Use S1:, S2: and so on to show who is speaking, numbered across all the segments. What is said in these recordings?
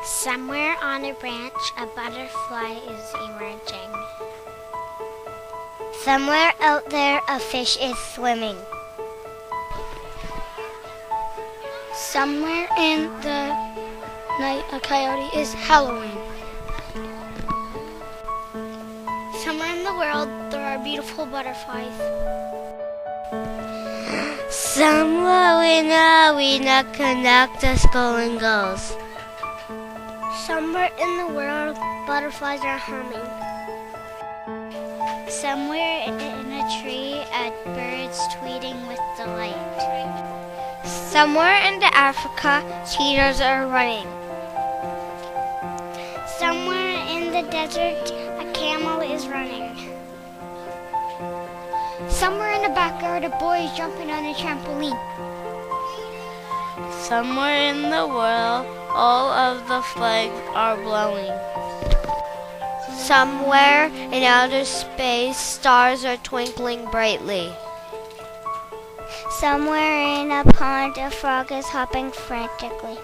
S1: Somewhere on a branch, a butterfly is emerging.
S2: Somewhere out there, a fish is swimming.
S3: Somewhere in the night, a coyote is howling. Somewhere in the world, there are beautiful butterflies.
S2: Somewhere we connect the skull and gulls.
S3: Somewhere in the world, butterflies are humming.
S1: Somewhere in a tree, a bird's tweeting with delight.
S2: Somewhere in Africa, cheetahs are running.
S1: Somewhere in the desert, a camel is running.
S3: Somewhere in the backyard, a boy is jumping on a trampoline.
S2: Somewhere in the world, all of the flags are blowing. Somewhere in outer space, stars are twinkling brightly.
S1: Somewhere in a pond, a frog is hopping frantically.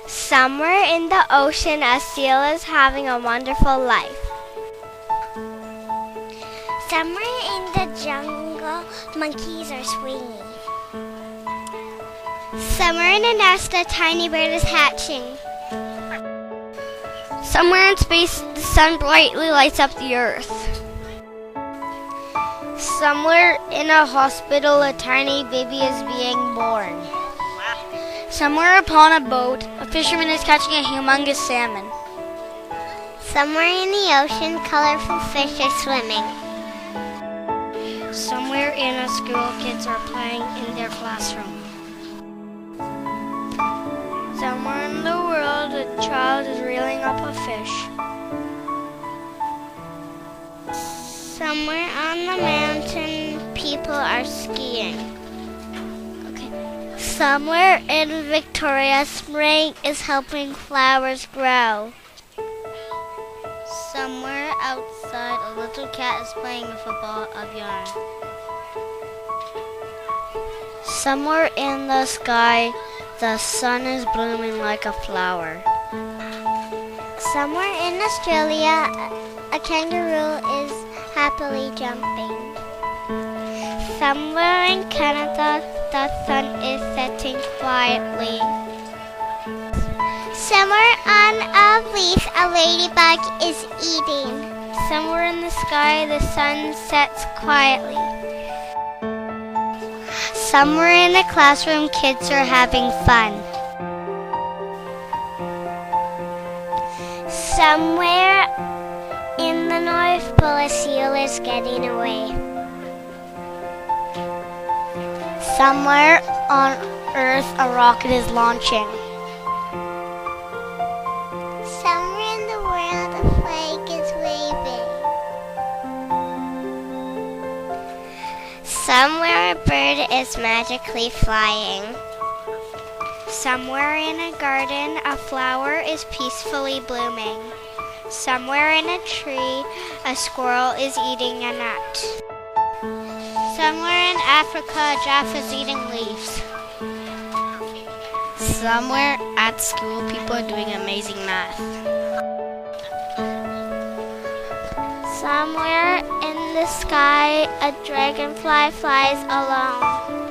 S2: Somewhere in the ocean, a seal is having a wonderful life.
S1: Somewhere in the jungle, monkeys are swinging.
S2: Somewhere in a nest, a tiny bird is hatching. Somewhere in space, the sun brightly lights up the earth. Somewhere in a hospital, a tiny baby is being born.
S3: Somewhere upon a boat, a fisherman is catching a humongous salmon.
S2: Somewhere in the ocean, colorful fish are swimming.
S3: Somewhere in a school, kids are playing in their classroom. Somewhere in the world, a child is reeling up a fish.
S2: Somewhere on the mountain, people are skiing. Somewhere in Victoria, spring is helping flowers grow. Somewhere outside, a little cat is playing with a ball of yarn. Somewhere in the sky, the sun is blooming like a flower. Somewhere in Australia, a kangaroo is happily jumping. Somewhere in Canada, the sun is setting quietly. Somewhere on a leaf, a ladybug is eating. Somewhere in the sky, the sun sets quietly. Somewhere in the classroom, kids are having fun. Somewhere in the North Pole, a seal is getting away. Somewhere on Earth, a rocket is launching. Somewhere in the world, a flag is waving. Somewhere a bird is magically flying. Somewhere in a garden, a flower is peacefully blooming. Somewhere in a tree, a squirrel is eating a nut. Somewhere in Africa, a giraffe is eating leaves. Somewhere at school, people are doing amazing math. Somewhere in the sky, a dragonfly flies alone.